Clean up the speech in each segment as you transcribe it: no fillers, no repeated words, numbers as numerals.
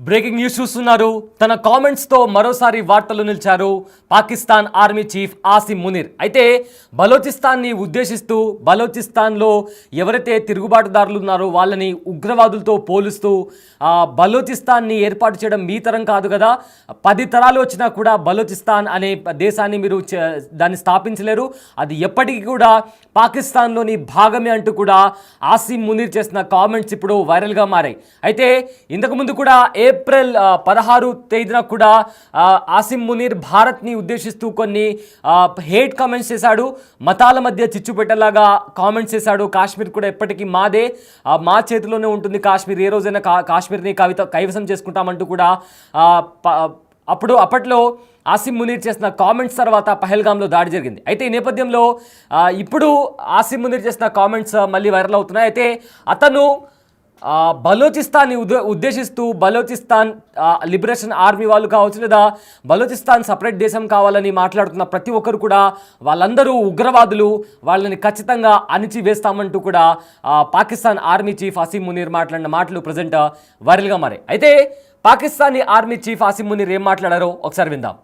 Breaking news చూస్తున్నారు. తన comments తో మరోసారి వార్తల్లో నిలిచారు పాకిస్తాన్ ఆర్మీ చీఫ్ ఆసిం మునీర్. అయితే బలోచిస్తాన్ని ఉద్దేశిస్తూ బలోచిస్తాన్లో ఎవరైతే తిరుగుబాటుదారులు ఉన్నారో వాళ్ళని ఉగ్రవాదులతో పోలుస్తూ బలోచిస్తాన్ని ఏర్పాటు చేయడం మీ తరం కాదు కదా, 10 తరాలు వచ్చినా కూడా బలోచిస్తాన్ అనే దేశాన్ని మీరు దాన్ని స్థాపించలేరు, అది ఎప్పటికీ కూడా పాకిస్తాన్లోని భాగమే అంటూ కూడా ఆసిం మునీర్ చేసిన కామెంట్స్ ఇప్పుడు వైరల్గా మారాయి. అయితే ఇంతకుముందు కూడా ఏప్రిల్ 16 తేదీన కూడా ఆసిం మునీర్ భారత్ని ఉద్దేశిస్తూ కొన్ని హేట్ కామెంట్స్ చేశాడు, మతాల మధ్య చిచ్చు పెట్టేలాగా కామెంట్స్ చేశాడు. కాశ్మీర్ కూడా ఎప్పటికీ మాదే, మా చేతిలోనే ఉంటుంది కాశ్మీర్, ఏ రోజైనా కాశ్మీర్ని కైవసం చేసుకుంటామంటూ కూడా అప్పట్లో ఆసిం మునీర్ చేసిన కామెంట్స్ తర్వాత పహల్గామ్లో దాడి జరిగింది. అయితే ఈ నేపథ్యంలో ఇప్పుడు ఆసిం మునీర్ చేసిన కామెంట్స్ మళ్ళీ వైరల్ అవుతున్నాయి. అయితే అతను బలోచిస్తాన్ని ఉద్దేశిస్తూ బలోచిస్తాన్ లిబరేషన్ ఆర్మీ వాళ్ళు కావచ్చు, లేదా బలోచిస్తాన్ సపరేట్ దేశం కావాలని మాట్లాడుతున్న ప్రతి ఒక్కరు కూడా వాళ్ళందరూ ఉగ్రవాదులు, వాళ్ళని ఖచ్చితంగా అణిచివేస్తామంటూ కూడా పాకిస్తాన్ ఆర్మీ చీఫ్ ఆసిం మునీర్ మాట్లాడిన మాటలు ప్రజెంట్ వైరల్గా మారాయి. అయితే పాకిస్తానీ ఆర్మీ చీఫ్ ఆసిం మునీర్ ఏం మాట్లాడారో ఒకసారి విందాం.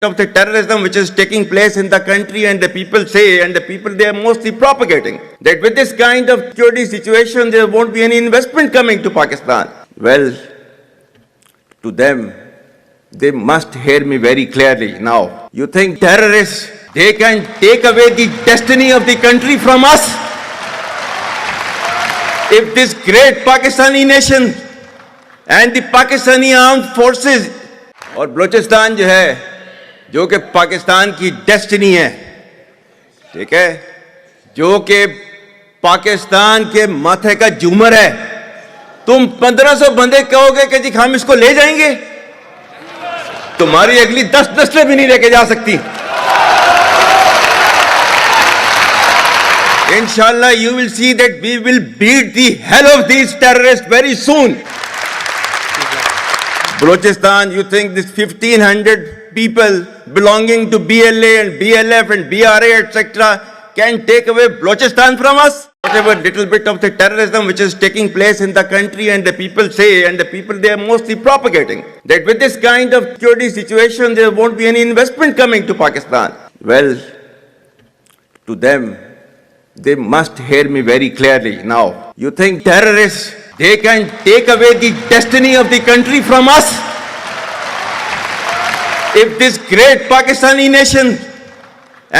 Of the terrorism which is taking place in the country, and the people say, and the people they are mostly propagating, that with this kind of security situation there won't be any investment coming to Pakistan. Well, to them, they must hear me very clearly now. You think terrorists, they can take away the destiny of the country from us? If this great Pakistani nation and the Pakistani armed forces, और बलूचिस्तान जो है जो कि पाकिस्तान की destiny है, ठीक है, जो कि पाकिस्तान के माथे का झूमर है, तुम 1500 बंदे कहोगे कि जी हम इसको ले जाएंगे, तुम्हारी अगली 10 नस्लें भी नहीं लेके जा सकती. Inshallah you will see that we will beat the hell of these terrorists very soon. Balochistan, you think this 1500 people belonging to BLA and BLF and BRA etc. can take away Balochistan from us? Whatever little bit of the terrorism which is taking place in the country, and the people say, and the people they are mostly propagating, that with this kind of security situation there won't be any investment coming to Pakistan. Well, to them, they must hear me very clearly now. You think terrorists, they can take away the destiny of the country from us? If this great Pakistani nation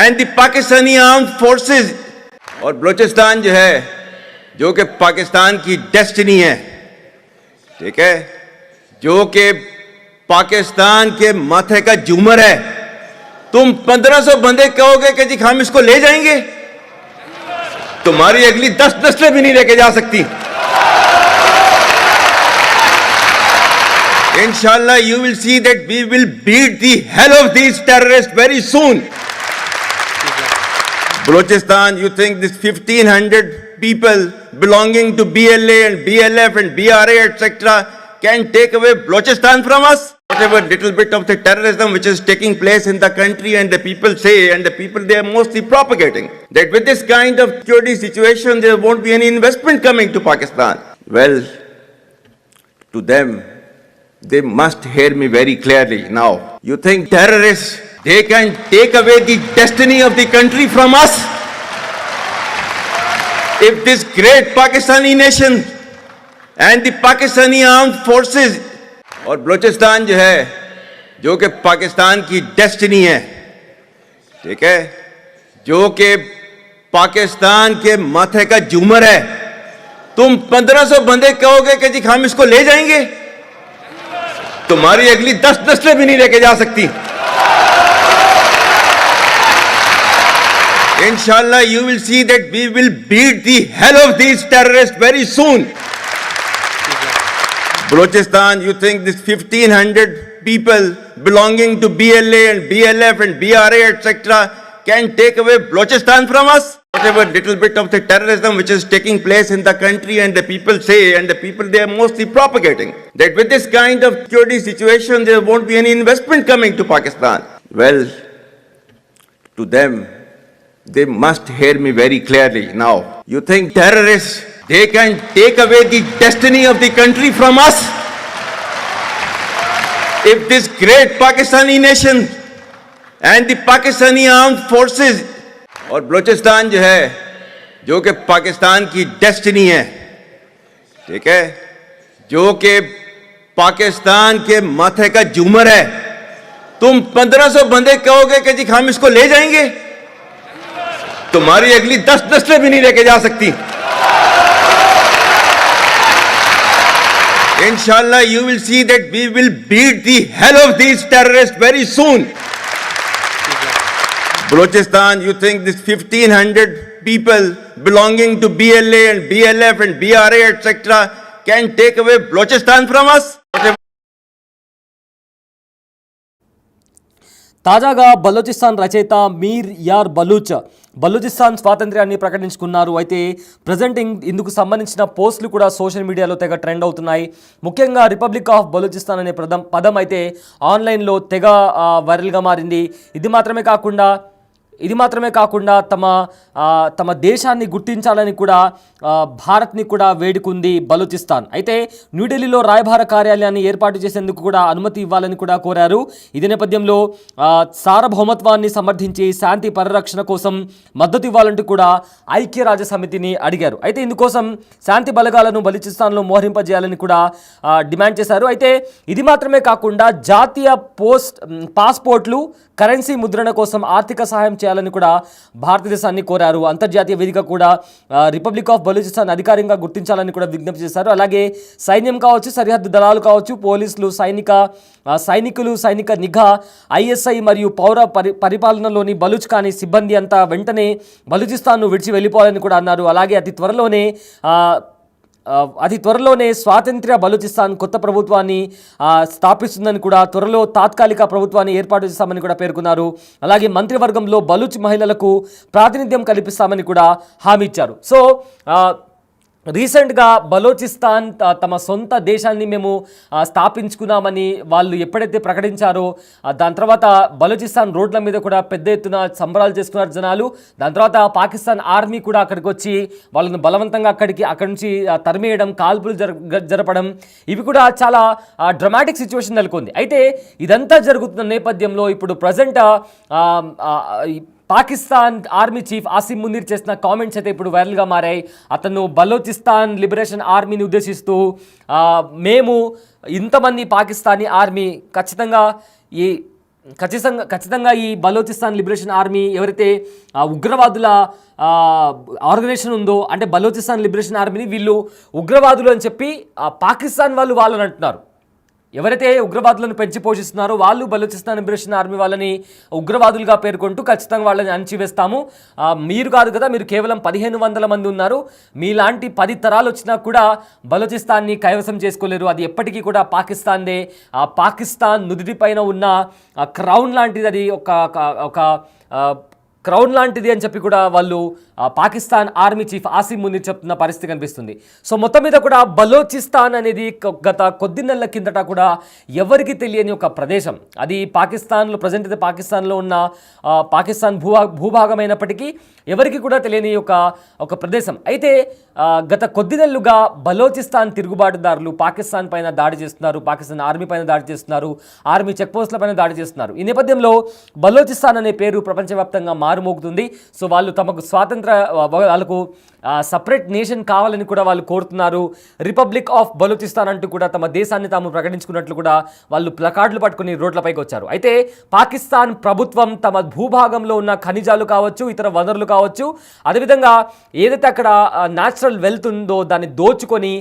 and the Pakistani armed forces, और बलूचिस्तान जो है जो कि पाकिस्तान की destiny है, ठीक है, जो कि पाकिस्तान के माथे का झूमर है, तुम 1500 बंदे कहोगे कि जी हम इसको ले जाएंगे, तुम्हारी अगली 10 नस्लें भी नहीं लेके जा सकती. Inshallah you will see that we will beat the hell of these terrorists very soon. Balochistan, you think this 1500 people belonging to BLA and BLF and BRA etc. can take away Balochistan from us? Whatever little bit of the terrorism which is taking place in the country, and the people say, and the people they are mostly propagating, that with this kind of security situation there won't be any investment coming to Pakistan. Well, to them, they must hear me very clearly now. You think terrorists, they can take away the destiny of the country from us? If this great Pakistani nation and the Pakistani armed forces, और बलूचिस्तान जो है जो कि पाकिस्तान की destiny है, ठीक है, जो कि पाकिस्तान के माथे का झूमर है, तुम 1500 बंदे कहोगे कि जी हम इसको ले जाएंगे, तुम्हारी अगली 10 नस्लें भी नहीं लेके जा सकती. Inshallah you will see that we will beat the hell of these terrorists very soon. Balochistan, you think this 1500 people belonging to BLA and BLF and BRA etc. can take away Balochistan from us? Whatever little bit of the terrorism which is taking place in the country, and the people say, and the people they are mostly propagating, that with this kind of security situation there won't be any investment coming to Pakistan. Well, to them, they must hear me very clearly now. You think terrorists, They can take away the destiny of the country from us. If this great Pakistani nation and the Pakistani armed forces और बलूचिस्तान जो है, जो कि पाकिस्तान की destiny है, ठीक है, जो कि पाकिस्तान के माथे का झूमर है, तुम 1500 बंदे कहोगे कि जी हम इसको ले जाएंगे, तुम्हारी अगली 10 नस्लें भी नहीं लेके जा सकती। Inshallah, you will see that we will beat the hell of these terrorists very soon. Balochistan, you think this 1500 people belonging to BLA and BLF and BRA etc. can take away Balochistan from us? తాజాగా బలూచిస్తాన్ రచయిత మీర్ యార్ బలూచిస్తాన్ స్వాతంత్ర్యాన్ని ప్రకటించుకున్నారు. అయితే present ఇందుకు సంబంధించిన పోస్టులు కూడా social మీడియాలో తెగ ట్రెండ్ అవుతున్నాయి. ముఖ్యంగా రిపబ్లిక్ ఆఫ్ బలూచిస్తాన్ అనే పదం అయితే ఆన్లైన్లో తెగ వైరల్గా మారింది. ఇది మాత్రమే కాకుండా తమ దేశాన్ని గుర్తించాలని కూడా భారత్ని కూడా వేడుకుంది బలూచిస్తాన్. అయితే న్యూఢిల్లీలో రాయబార కార్యాలయాన్ని ఏర్పాటు చేసేందుకు కూడా అనుమతి ఇవ్వాలని కూడా కోరారు. ఇదే నేపథ్యంలో సార్వభౌమత్వాన్ని సమర్థించి శాంతి పరిరక్షణ కోసం మద్దతు ఇవ్వాలంటూ కూడా ఐక్యరాజ్య సమితిని అడిగారు. అయితే ఇందుకోసం శాంతి బలగాలను బలూచిస్తాన్లో మోహరింపజేయాలని కూడా డిమాండ్ చేశారు. అయితే ఇది మాత్రమే కాకుండా జాతీయ పాస్పోర్ట్లు, కరెన్సీ ముద్రణ కోసం ఆర్థిక సహాయం చేయాలని కూడా భారతదేశాన్ని కోరారు. అంతర్జాతీయ వేదిక కూడా రిపబ్లిక్ ఆఫ్ బలూచిస్తాన్ అధికారికంగా గుర్తించాలని కూడా విజ్ఞప్తి చేశారు. అలాగే సైన్యం కావచ్చు, సరిహద్దు దళాలు కావచ్చు, పోలీసులు, సైనికులు, సైనిక నిఘా, ఐఎస్ఐ మరియు పౌర పరిపాలనలోని బలూచ్ కాని సిబ్బంది అంతా వెంటనే బలూచిస్తాన్ను విడిచి వెళ్ళిపోవాలని కూడా అన్నారు. అలాగే అతి త్వరలోనే స్వాతంత్ర్య బలూచిస్తాన్ కొత్త ప్రభుత్వాన్ని స్థాపిస్తుందని కూడా, త్వరలో తాత్కాలిక ప్రభుత్వాన్ని ఏర్పాటు చేస్తామని కూడా పేర్కొన్నారు. అలాగే మంత్రివర్గంలో బలూచ్ మహిళలకు ప్రాతినిధ్యం కల్పిస్తామని కూడా హామీ ఇచ్చారు. సో రీసెంట్గా బలూచిస్తాన్ తమ సొంత దేశాన్ని మేము స్థాపించుకున్నామని వాళ్ళు ఎప్పుడైతే ప్రకటించారో దాని తర్వాత బలూచిస్తాన్ రోడ్ల మీద కూడా పెద్ద ఎత్తున సంబరాలు చేసుకున్నారు జనాలు. దాని తర్వాత పాకిస్తాన్ ఆర్మీ కూడా అక్కడికి వచ్చి వాళ్ళని బలవంతంగా అక్కడి నుంచి తరిమేయడం, కాల్పులు జరపడం, ఇవి కూడా చాలా డ్రమాటిక్ సిచ్యువేషన్ నెలకొంది. అయితే ఇదంతా జరుగుతున్న నేపథ్యంలో ఇప్పుడు present Pakistan army chief Asim Munir చేసిన కామెంట్స్ అయితే ఇప్పుడు వైరల్గా మారాయి. అతను బలూచిస్తాన్ లిబరేషన్ ఆర్మీని ఉద్దేశిస్తూ మేము ఇంతమంది పాకిస్తానీ ఆర్మీ ఖచ్చితంగా ఈ బలూచిస్తాన్ లిబరేషన్ ఆర్మీ ఎవరైతే ఉగ్రవాదుల ఆర్గనైజేషన్ ఉందో, అంటే బలూచిస్తాన్ లిబరేషన్ ఆర్మీని వీళ్ళు ఉగ్రవాదులు అని చెప్పి పాకిస్తాన్ వాళ్ళని అంటున్నారు. ఎవరైతే ఉగ్రవాదులను పెంచి పోషిస్తున్నారో వాళ్ళు బలూచిస్తాన్ లిబరేషన్ ఆర్మీ వాళ్ళని ఉగ్రవాదులుగా పేర్కొంటూ ఖచ్చితంగా వాళ్ళని అణచివేస్తాము, మీరు కాదు కదా, మీరు కేవలం 1500 మంది ఉన్నారు, మీలాంటి 10 తరాలు వచ్చినా కూడా బలూచిస్తాన్ని కైవసం చేసుకోలేరు, అది ఎప్పటికీ కూడా పాకిస్తాన్దే, పాకిస్తాన్ నుదిటి పైన ఉన్న క్రౌన్ లాంటిది, అది ఒక క్రౌన్ లాంటిది అని చెప్పి కూడా వాళ్ళు పాకిస్తాన్ ఆర్మీ చీఫ్ ఆసిమ్ మునీర్ చెప్తున్న పరిస్థితి కనిపిస్తుంది. సో మొత్తం మీద కూడా బలూచిస్తాన్ అనేది గత కొద్ది నెలల కిందట కూడా ఎవరికి తెలియని ఒక ప్రదేశం. అది పాకిస్తాన్లో ప్రజెంట్ అయితే పాకిస్తాన్లో ఉన్న పాకిస్తాన్ భూభాగమైనప్పటికీ ఎవరికి కూడా తెలియని ఒక ప్రదేశం. అయితే గత కొద్ది నెలలుగా బలూచిస్తాన్ తిరుగుబాటుదారులు పాకిస్తాన్ పైన దాడి చేస్తున్నారు, పాకిస్తాన్ ఆర్మీ పైన దాడి చేస్తున్నారు, ఆర్మీ చెక్పోస్టుల పైన దాడి చేస్తున్నారు. ఈ నేపథ్యంలో బలూచిస్తాన్ అనే పేరు ప్రపంచవ్యాప్తంగా మారుమోగుతుంది. సో వాళ్ళు తమకు వాళ్ళకు సపరేట్ నేషన్ కావాలని కూడా వాళ్ళు కోరుతున్నారు. రిపబ్లిక్ ఆఫ్ బలూచిస్తాన్ అంటూ కూడా తమ దేశాన్ని తాము ప్రకటించుకున్నట్లు కూడా వాళ్ళు ప్లకార్డులు పట్టుకుని రోడ్లపైకి వచ్చారు. అయితే పాకిస్తాన్ ప్రభుత్వం తమ భూభాగంలో ఉన్న ఖనిజాలు కావచ్చు, ఇతర వనరులు కావచ్చు, అదేవిధంగా ఏదైతే అక్కడ న్యాచురల్ వెల్త్ ఉందో దాన్ని దోచుకొని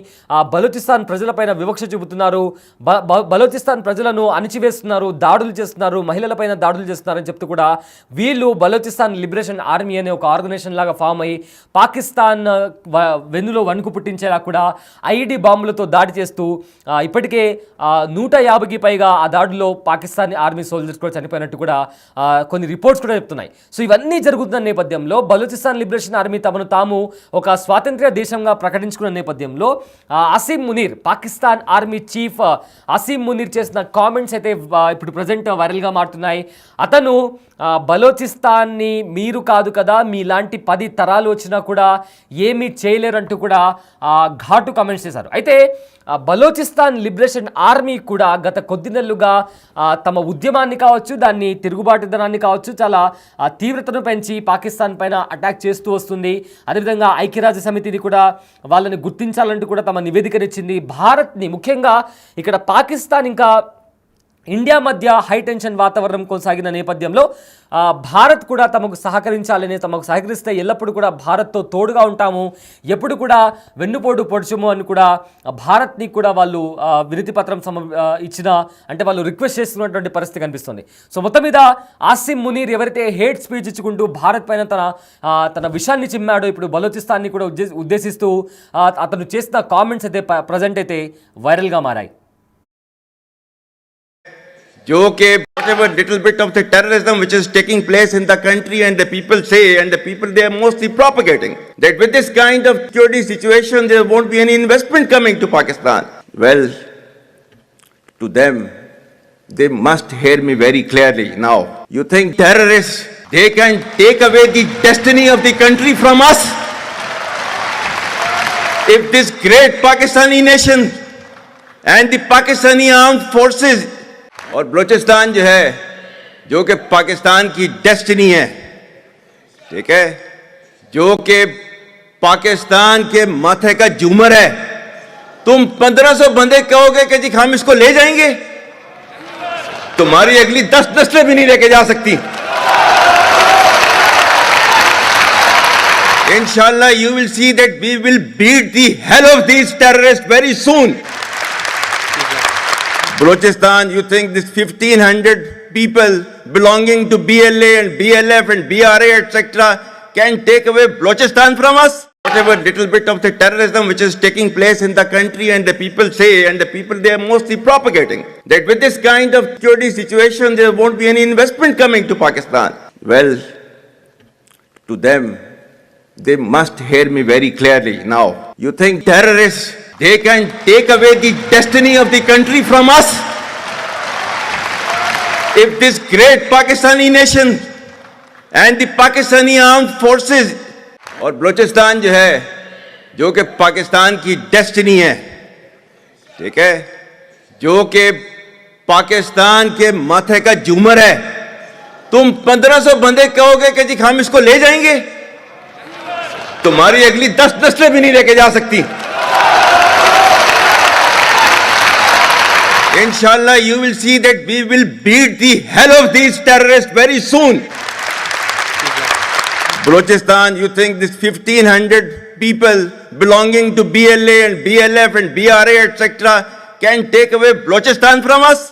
బలూచిస్తాన్ ప్రజలపైన వివక్ష చూపుతున్నారు, బలూచిస్తాన్ ప్రజలను అణిచివేస్తున్నారు, దాడులు చేస్తున్నారు, మహిళలపైన దాడులు చేస్తున్నారని చెప్తూ కూడా వీళ్ళు బలూచిస్తాన్ లిబరేషన్ ఆర్మీ అనే ఒక ఆర్గనైజేషన్ లాగా ఫామ్ అయ్యి పాకిస్తాన్ వెన్నులో వణుకు పుట్టించేలా కూడా ఐఈడీ బాంబులతో దాడి చేస్తూ ఇప్పటికే 150కి పైగా ఆ దాడిలో పాకిస్తాన్ ఆర్మీ సోల్జర్స్ కూడా చనిపోయినట్టు కూడా కొన్ని రిపోర్ట్స్ కూడా చెప్తున్నాయి. సో ఇవన్నీ జరుగుతున్న నేపథ్యంలో బలూచిస్తాన్ లిబరేషన్ ఆర్మీ తమను తాము ఒక స్వాతంత్ర్య దేశంగా ప్రకటించుకున్న నేపథ్యంలో ఆసిమ్ మునీర్, పాకిస్తాన్ ఆర్మీ చీఫ్ ఆసిమ్ మునీర్ చేసిన కామెంట్స్ అయితే ఇప్పుడు ప్రజెంట్ వైరల్గా మారుతున్నాయి. అతను బలూచిస్తాన్ని మీరు కాదు కదా, మీలాంటి 10 తరాలు వచ్చినా కూడా ఏమీ చేయలేరంటూ కూడా ఘాటు కామెంట్స్ చేశారు. అయితే బలోచిస్తాన్ లిబరేషన్ ఆర్మీ కూడా గత కొద్ది నెలలుగా తమ ఉద్యమాన్ని కావచ్చు, దాన్ని తిరుగుబాటుదనాన్ని కావచ్చు, చాలా తీవ్రతను పెంచి పాకిస్తాన్ పైన అటాక్ చేస్తూ వస్తుంది. అదేవిధంగా ఐక్యరాజ్య సమితిని కూడా వాళ్ళని గుర్తించాలంటూ కూడా తమ నివేదికనిచ్చింది. భారత్ని ముఖ్యంగా ఇక్కడ పాకిస్తాన్ ఇంకా ఇండియా మధ్య హై టెన్షన్ వాతావరణం కొనసాగిన నేపథ్యంలో భారత్ కూడా తమకు సహకరించాలని, తమకు సహకరిస్తే ఎల్లప్పుడూ కూడా భారత్తో తోడుగా ఉంటాము, ఎప్పుడు కూడా వెన్నుపోటు పొడుచుము అని కూడా భారత్ని కూడా వాళ్ళు వినతి పత్రం ఇచ్చిన, అంటే వాళ్ళు రిక్వెస్ట్ చేస్తున్నటువంటి పరిస్థితి కనిపిస్తుంది. సో మొత్తం మీద ఆసిం మునీర్ ఎవరైతే హేట్ స్పీచ్ ఇచ్చుకుంటూ భారత్ పైన తన విషయాన్ని చిమ్మాడో, ఇప్పుడు బలోచిస్తాన్ని కూడా ఉద్దేశిస్తూ అతను చేసిన కామెంట్స్ అయితే ప్రజెంట్ అయితే వైరల్గా మారాయి. जो कि whatever little bit of the terrorism which is taking place in the country, and the people say, and the people they are mostly propagating, that with this kind of security situation there won't be any investment coming to Pakistan. Well, to them, they must hear me very clearly now. You think terrorists, they can take away the destiny of the country from us? If this great Pakistani nation and the Pakistani armed forces और बलूचिस्तान जो है, जो कि पाकिस्तान की destiny है, ठीक है, जो कि पाकिस्तान के माथे का झूमर है, तुम 1500 बंदे कहोगे कि जी हम इसको ले जाएंगे, तुम्हारी अगली 10 नस्लें भी नहीं लेके जा सकती. Inshallah, you will see that we will beat the hell of these terrorists very soon. Balochistan, you think this 1500 people belonging to BLA and BLF and BRA etc. can take away Balochistan from us? Whatever little bit of the terrorism which is taking place in the country, and the people say, and the people they are mostly propagating, that with this kind of security situation there won't be any investment coming to Pakistan. Well, to them, they must hear me very clearly now. You think terrorists, they can take away the destiny of the country from us? If this great Pakistani nation and the Pakistani armed forces, और बलूचिस्तान जो है, जो कि पाकिस्तान की destiny है, ठीक है, जो कि पाकिस्तान के माथे का झूमर है, तुम 1500 बंदे कहोगे कि जी हम इसको ले जाएंगे, तुम्हारी अगली 10 नस्लें भी नहीं लेके जा सकती. Inshallah, you will see that we will beat the hell of these terrorists very soon. Balochistan, you think this 1500 people belonging to BLA and BLF and BRA etc. can take away Balochistan from us?